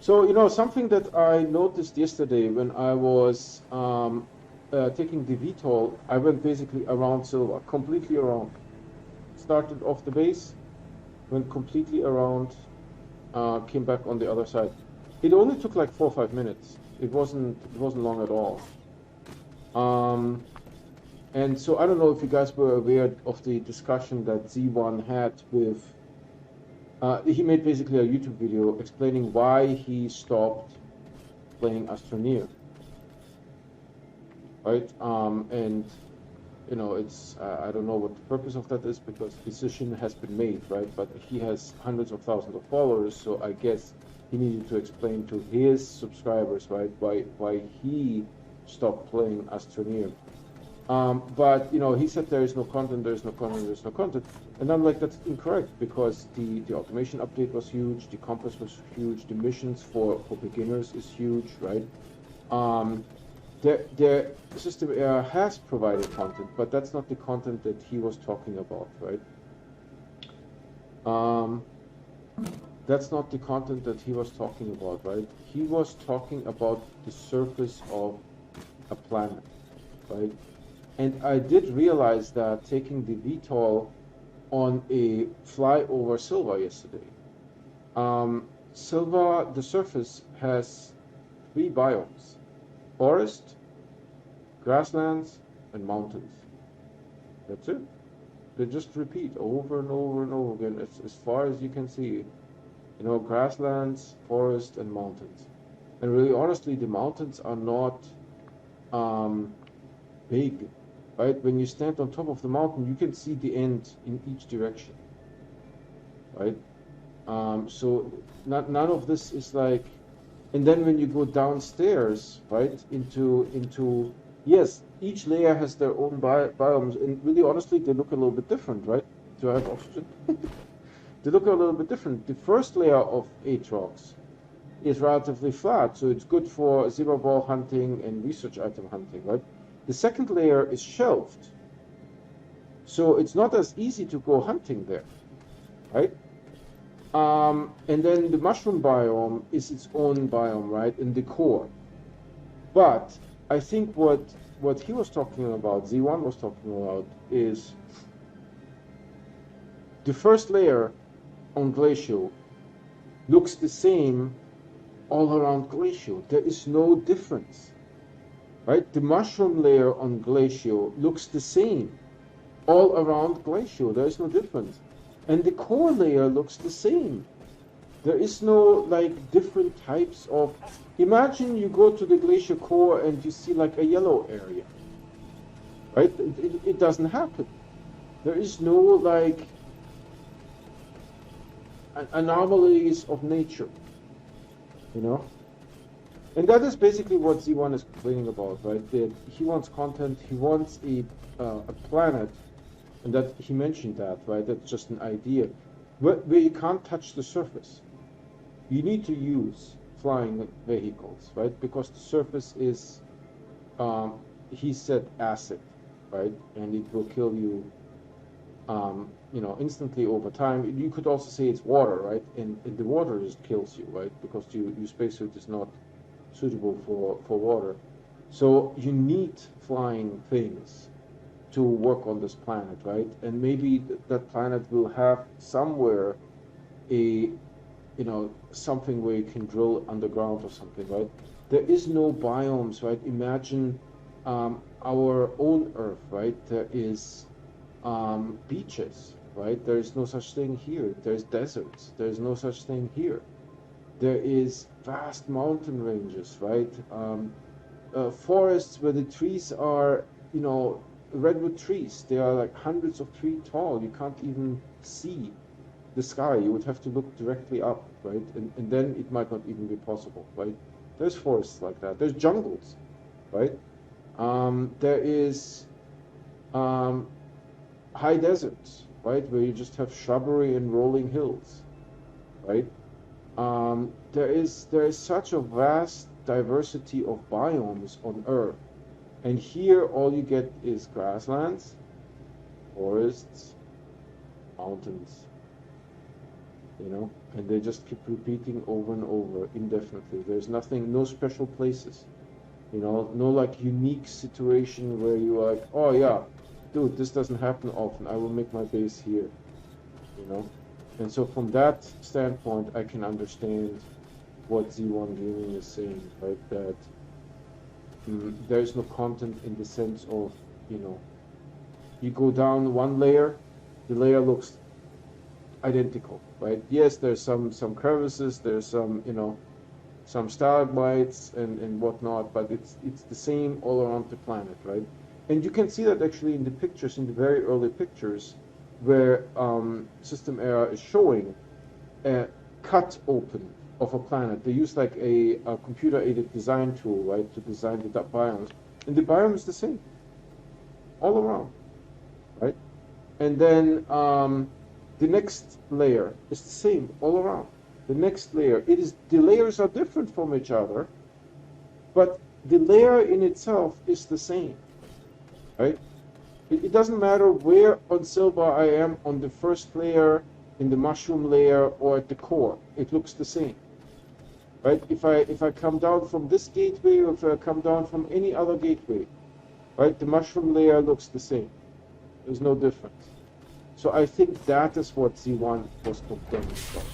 So, something that I noticed yesterday when I was taking the VTOL, I went basically around Silva, completely around. Started off the base, went completely around, came back on the other side. It only took like 4 or 5 minutes. It wasn't long at all. Um, and so I don't know if you guys were aware of the discussion that Z1 had with. He made basically a YouTube video explaining why he stopped playing Astroneer, right? And it's I don't know what the purpose of that is because decision has been made, right? But he has hundreds of thousands of followers, so I guess he needed to explain to his subscribers, right, why he stopped playing Astroneer. But he said there is no content, there is no content, there is no content, and I'm like, that's incorrect because the automation update was huge, the compass was huge, the missions for beginners is huge, right? Um, the system error has provided content, but that's not the content that he was talking about, right? Um, that's not the content that he was talking about, right? He was talking about the surface of a planet, right? And I did realize that taking the VTOL on a fly over Silva yesterday. Silva, the surface has 3 biomes: forest, grasslands, and mountains. That's it. They just repeat over and over and over again, as far as you can see. Grasslands, forest, and mountains. And really, honestly, the mountains are not big, right? When you stand on top of the mountain, you can see the end in each direction, right? So none of this is like, and then when you go downstairs, right, into yes, each layer has their own biomes, and really honestly, they look a little bit different, right? Do I have oxygen? They look a little bit different. The first layer of Aatrox is relatively flat, so it's good for zebra ball hunting and research item hunting, right? The second layer is shelved, so it's not as easy to go hunting there, right? And then the mushroom biome is its own biome, right, in the core. But I think what he was talking about, Z1 was talking about, is the first layer on Glacial looks the same all around Glacial. There is no difference, right? The mushroom layer on Glacial looks the same all around Glacial. There is no difference. And the core layer looks the same. There is no different types of. Imagine you go to the glacier core and you see like a yellow area, right? It doesn't happen. There is no anomalies of nature, And that is basically what Z1 is complaining about, right? That he wants content, he wants a planet, and that he mentioned that, right? That's just an idea, where you can't touch the surface. You need to use flying vehicles, right? Because the surface is, he said, acid, right? And it will kill you, instantly over time. You could also say it's water, right? And the water just kills you, right? Because your spacesuit is not suitable for water. So you need flying things to work on this planet, right? And maybe that planet will have somewhere something where you can drill underground or something, right? There is no biomes, right? Imagine our own Earth, right? There is beaches, right? There is no such thing here. There's deserts. There's no such thing here. There is vast mountain ranges, right? Forests where the trees are, redwood trees. They are like hundreds of feet tall. You can't even see the sky. You would have to look directly up, right? And then it might not even be possible, right? There's forests like that. There's jungles, right? There is high deserts, right? Where you just have shrubbery and rolling hills, right? There is such a vast diversity of biomes on Earth. And here all you get is grasslands, forests, mountains. you know, and they just keep repeating over and over indefinitely. There's nothing, no special places, you know, no like unique situation where you're like, oh yeah, dude, this doesn't happen often. I will make my base here, you know. And so from that standpoint, I can understand what Z1 Gaming is saying, right? That there is no content in the sense of, you know, you go down one layer, the layer looks identical, right? Yes, there's some crevices, there's some, you know, some stalagmites and whatnot, but it's the same all around the planet, right? And you can see that actually in the pictures, in the very early pictures, where System Era is showing a cut open of a planet. They use like a computer-aided design tool, right, to design the biomes, and the biome is the same all around, right? And then the next layer is the same all around. The next layer, the layers are different from each other, but the layer in itself is the same, right? It doesn't matter where on Silva I am, on the first layer, in the mushroom layer, or at the core. It looks the same, right? If I come down from this gateway, or if I come down from any other gateway, right, the mushroom layer looks the same. There's no difference. So I think that is what Z1 was complaining about.